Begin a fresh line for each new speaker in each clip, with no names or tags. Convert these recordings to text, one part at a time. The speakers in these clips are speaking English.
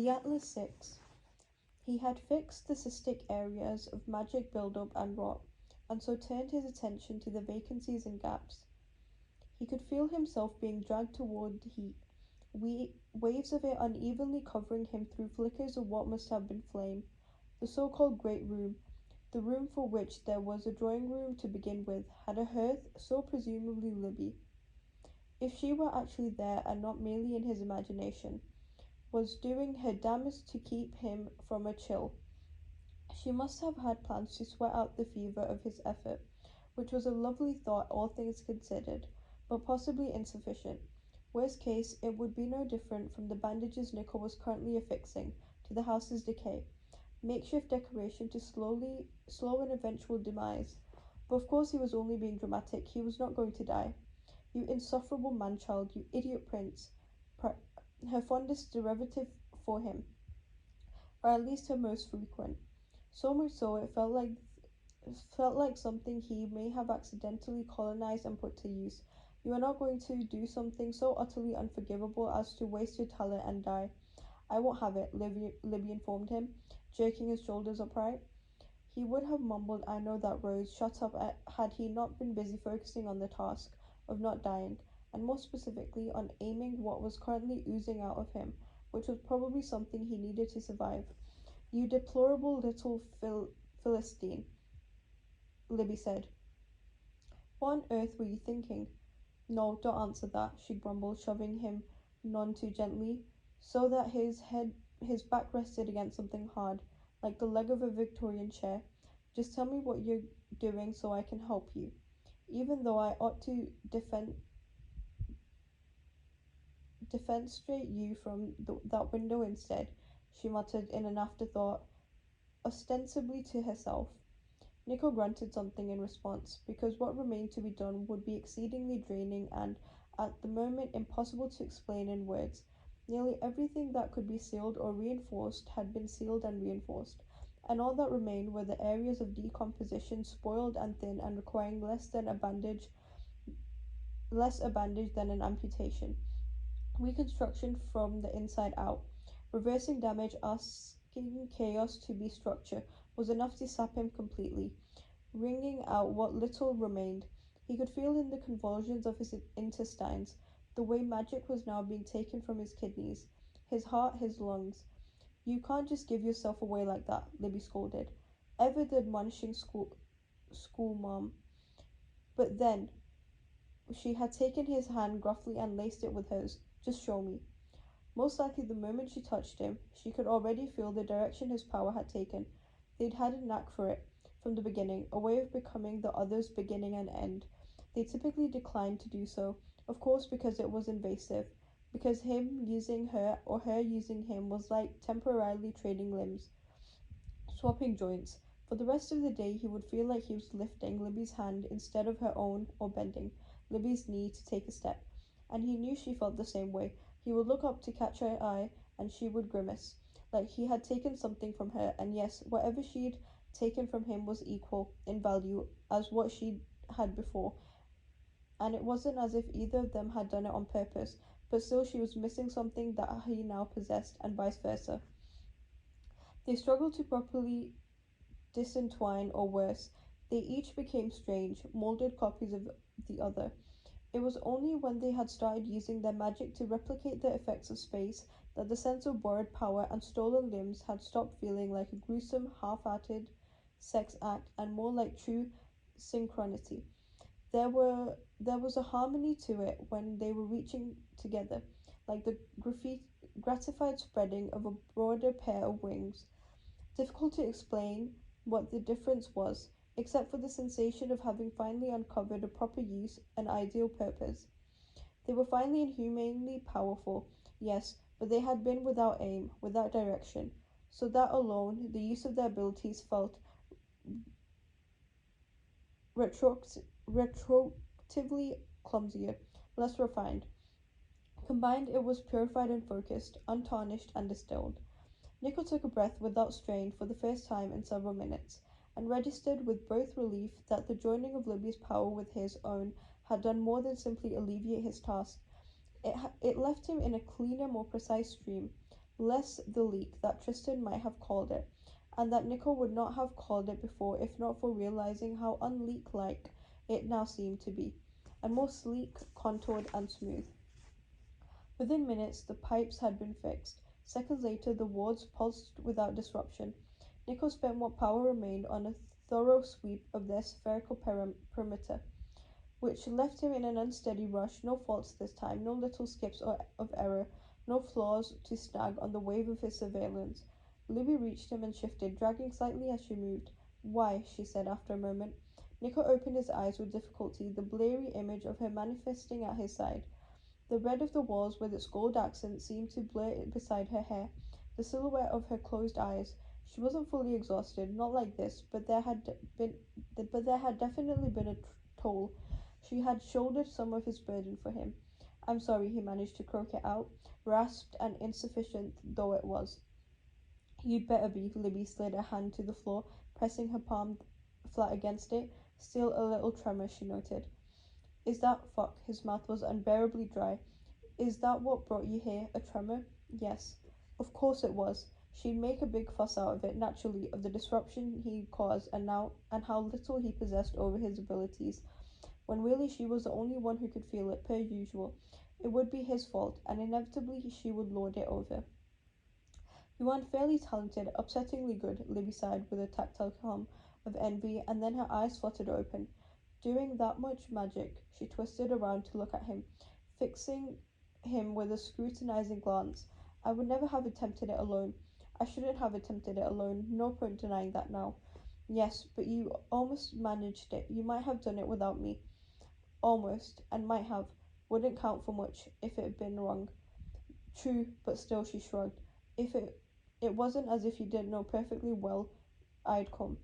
The Atlas 6. He had fixed the cystic areas of magic buildup and rot, and so turned his attention to the vacancies and gaps. He could feel himself being dragged toward the heat, waves of it unevenly covering him through flickers of what must have been flame. The so-called great room, the room for which there was a drawing room to begin with, had a hearth, so presumably Libby, if she were actually there and not merely in his imagination, was doing her damnedest to keep him from a chill. She must have had plans to sweat out the fever of his effort, which was a lovely thought, all things considered, but possibly insufficient. Worst case, it would be no different from the bandages Nickel was currently affixing to the house's decay. Makeshift decoration to slow an eventual demise. But of course he was only being dramatic. He was not going to die. You insufferable man-child, you idiot prince. Her fondest derivative for him, or at least her most frequent. So much so it felt like something he may have accidentally colonized and put to use. You are not going to do something so utterly unforgivable as to waste your talent and die. I won't have it, Libby informed him, jerking his shoulders upright. He would have mumbled, I know that, Rose, shut up, had he not been busy focusing on the task of not dying, and more specifically on aiming what was currently oozing out of him, which was probably something he needed to survive. You deplorable little Philistine, Libby said. What on earth were you thinking? No, don't answer that, she grumbled, shoving him none too gently, so that his back rested against something hard, like the leg of a Victorian chair. Just tell me what you're doing so I can help you. Even though I ought to defenestrate you from that window instead, she muttered in an afterthought, ostensibly to herself. Nico grunted something in response, because what remained to be done would be exceedingly draining and, at the moment, impossible to explain in words. Nearly everything that could be sealed or reinforced had been sealed and reinforced, and all that remained were the areas of decomposition, spoiled and thin and requiring less a bandage than an amputation. Reconstruction from the inside out. Reversing damage, asking chaos to be structure, was enough to sap him completely, wringing out what little remained. He could feel in the convulsions of his intestines the way magic was now being taken from his kidneys, his heart, his lungs. You can't just give yourself away like that, Libby scolded. Ever the admonishing school mom. But then, she had taken his hand gruffly and laced it with hers. Just show me. Most likely the moment she touched him, she could already feel the direction his power had taken. They'd had a knack for it, from the beginning, a way of becoming the other's beginning and end. They typically declined to do so, of course because it was invasive, because him using her or her using him was like temporarily trading limbs, swapping joints. For the rest of the day he would feel like he was lifting Libby's hand instead of her own, or bending Libby's knee to take a step, and he knew she felt the same way. He would look up to catch her eye, and she would grimace, like he had taken something from her, and yes, whatever she'd taken from him was equal, in value, as what she had before, and it wasn't as if either of them had done it on purpose, but still she was missing something that he now possessed, and vice versa. They struggled to properly disentwine, or worse, they each became strange, molded copies of the other. It was only when they had started using their magic to replicate the effects of space that the sense of borrowed power and stolen limbs had stopped feeling like a gruesome, half-hearted sex act and more like true synchronicity. There was a harmony to it when they were reaching together, like the gratified spreading of a broader pair of wings. Difficult to explain what the difference was, except for the sensation of having finally uncovered a proper use, an ideal purpose. They were finally inhumanly powerful, yes, but they had been without aim, without direction, so that alone the use of their abilities felt retroactively clumsier, less refined. Combined, it was purified and focused, untarnished and distilled. Nickel took a breath without strain for the first time in several minutes, and registered with both relief that the joining of Libby's power with his own had done more than simply alleviate his task. It left him in a cleaner, more precise stream. less the leak that Tristan might have called it, and that Nico would not have called it before if not for realizing how unleak-like it now seemed to be, and more sleek, contoured, and smooth. Within minutes, the pipes had been fixed. Seconds later, the wards pulsed without disruption. Nico spent what power remained on a thorough sweep of their spherical perimeter, which left him in an unsteady rush, no faults this time, no little skips of error, no flaws to snag on the wave of his surveillance. Libby reached him and shifted, dragging slightly as she moved. Why? She said after a moment. Nico opened his eyes with difficulty, the blurry image of her manifesting at his side. The red of the walls with its gold accent seemed to blur beside her hair, the silhouette of her closed eyes. She wasn't fully exhausted, not like this, but there had definitely been a toll. She had shouldered some of his burden for him. I'm sorry, he managed to croak it out, rasped and insufficient though it was. You'd better be. Libby slid a hand to the floor, pressing her palm flat against it, still a little tremor, she noted. Is that fuck? His mouth was unbearably dry. Is that what brought you here? A tremor? Yes. Of course it was. She'd make a big fuss out of it, naturally, of the disruption he'd caused and how little he possessed over his abilities, when really she was the only one who could feel it, per usual. It would be his fault, and inevitably she would lord it over. You are unfairly talented, upsettingly good, Libby sighed with a tactile hum of envy, and then her eyes fluttered open. Doing that much magic, she twisted around to look at him, fixing him with a scrutinizing glance. I would never have attempted it alone. I shouldn't have attempted it alone. No point denying that now. Yes, but you almost managed it. You might have done it without me. Almost, and might have. Wouldn't count for much if it had been wrong. True, but still, she shrugged. If it wasn't as if you didn't know perfectly well I'd come.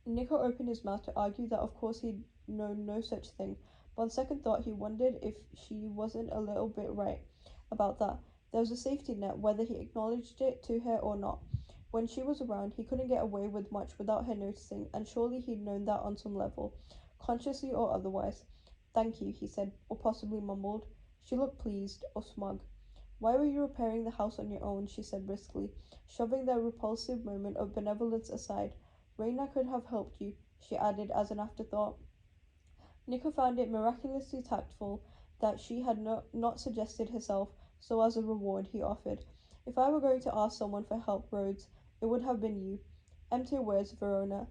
Nico opened his mouth to argue that of course he'd known no such thing, but on second thought he wondered if she wasn't a little bit right about that. There was a safety net, whether he acknowledged it to her or not. When she was around, he couldn't get away with much without her noticing, and surely he'd known that on some level, consciously or otherwise. Thank you, he said, or possibly mumbled. She looked pleased, or smug. Why were you repairing the house on your own? She said briskly, shoving their repulsive moment of benevolence aside. Reina could have helped you, she added as an afterthought. Nico found it miraculously tactful that she had not suggested herself, so as a reward he offered. If I were going to ask someone for help, Rhodes, it would have been you. Empty words, Verona,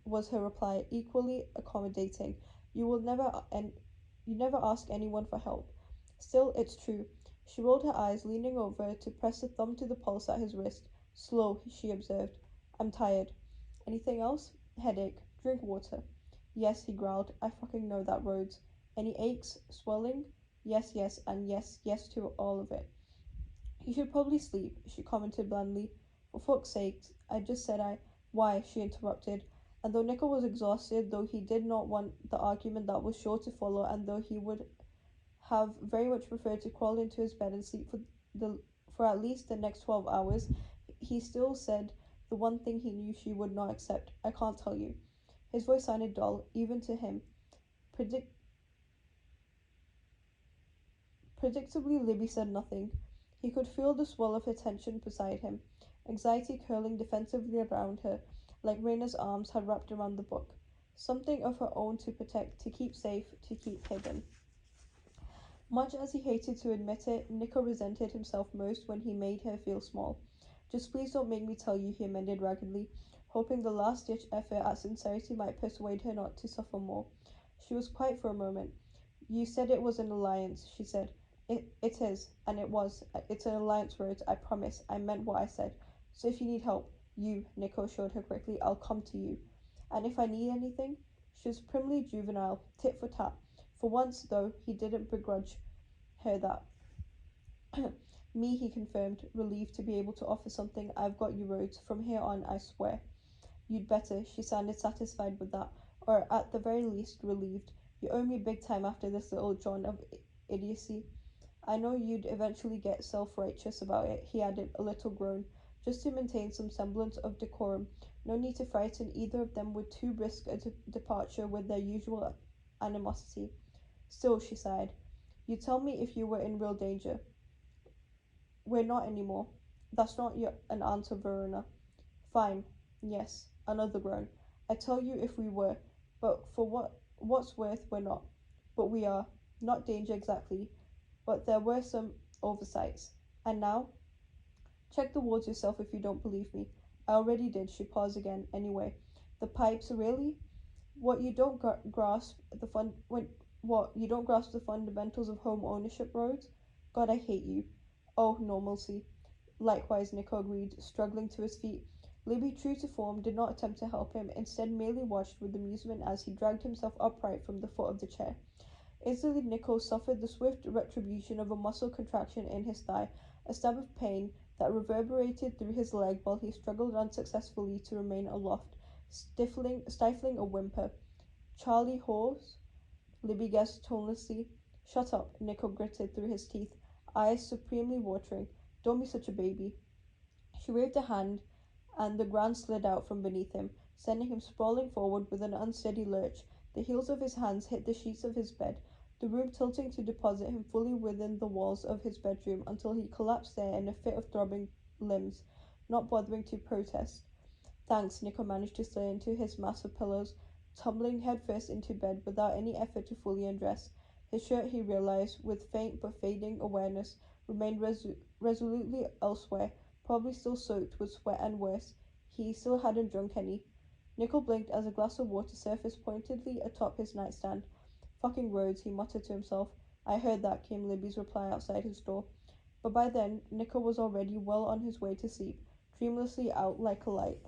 was her reply, equally accommodating. You never ask anyone for help. Still, it's true. She rolled her eyes, leaning over to press a thumb to the pulse at his wrist. Slow, she observed. I'm tired. Anything else? Headache. Drink water. Yes, he growled. I fucking know that, Rhodes. Any aches? Swelling? Yes, yes, and yes, yes to all of it. You should probably sleep, she commented blandly. For fuck's sake, I just said I. Why? She interrupted. And though Nico was exhausted, though he did not want the argument that was sure to follow, and though he would have very much preferred to crawl into his bed and sleep for at least the next 12 hours, he still said the one thing he knew she would not accept. I can't tell you. His voice sounded dull, even to him. Predictably, Libby said nothing. He could feel the swell of her tension beside him, anxiety curling defensively around her, like Reina's arms had wrapped around the book. Something of her own to protect, to keep safe, to keep hidden. Much as he hated to admit it, Nico resented himself most when he made her feel small. Just please don't make me tell you, he amended raggedly, hoping the last-ditch effort at sincerity might persuade her not to suffer more. She was quiet for a moment. You said it was an alliance, she said. It is, and it was. It's an alliance, Rhodes, I promise. I meant what I said. So if you need help, Nico assured her quickly, I'll come to you. And if I need anything? She was primly juvenile, tit for tat. For once, though, he didn't begrudge her that. Me, he confirmed, relieved to be able to offer something. I've got you, Rhodes. From here on, I swear. You'd better. She sounded satisfied with that, or at the very least, relieved. You owe me big time after this little John of idiocy. I know you'd eventually get self-righteous about it, he added, a little groan, just to maintain some semblance of decorum. No need to frighten either of them with too brisk a departure with their usual animosity. Still, she sighed, you'd tell me if you were in real danger. We're not anymore. That's not an answer, Verona. Fine. Yes. Another groan. I tell you if we were, but for what's worth we're not. But we are. Not danger exactly, but there were some oversights. And now? Check the wards yourself if you don't believe me. I already did. She paused again. Anyway, the pipes, really? What you don't grasp the fun when what you don't grasp the fundamentals of home ownership roads? God, I hate you. Oh, normalcy. Likewise, Nico agreed, struggling to his feet. Libby, true to form, did not attempt to help him, instead merely watched with amusement as he dragged himself upright from the foot of the chair. Instantly, Nico suffered the swift retribution of a muscle contraction in his thigh, a stab of pain that reverberated through his leg while he struggled unsuccessfully to remain aloft, stifling a whimper. Charlie Horse? Libby guessed tonelessly. Shut up, Nico gritted through his teeth, eyes supremely watering. Don't be such a baby. She waved a hand, and the ground slid out from beneath him, sending him sprawling forward with an unsteady lurch. The heels of his hands hit the sheets of his bed, the room tilting to deposit him fully within the walls of his bedroom until he collapsed there in a fit of throbbing limbs, not bothering to protest. Thanks, Nico managed to slay into his mass of pillows, tumbling headfirst into bed without any effort to fully undress. His shirt, he realized, with faint but fading awareness, remained resolutely elsewhere, probably still soaked with sweat and worse. He still hadn't drunk any. Nico blinked as a glass of water surfaced pointedly atop his nightstand. Fucking roads, he muttered to himself. I heard that, came Libby's reply outside his door. But by then, Nico was already well on his way to sleep, dreamlessly out like a light.